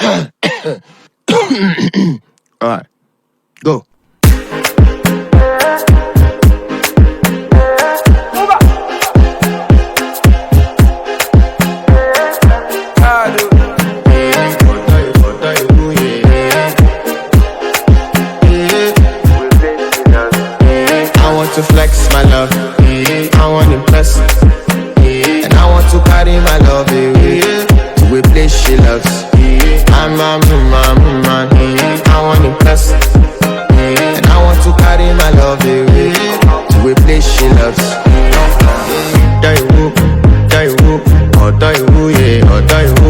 Alright, go. I want to flex my love, I want to impress, and I want to carry my love away to a place she loves. I'm a man, I want to impress, and I want to carry my love away to a place she loves. Die woo, yeah, or die woo.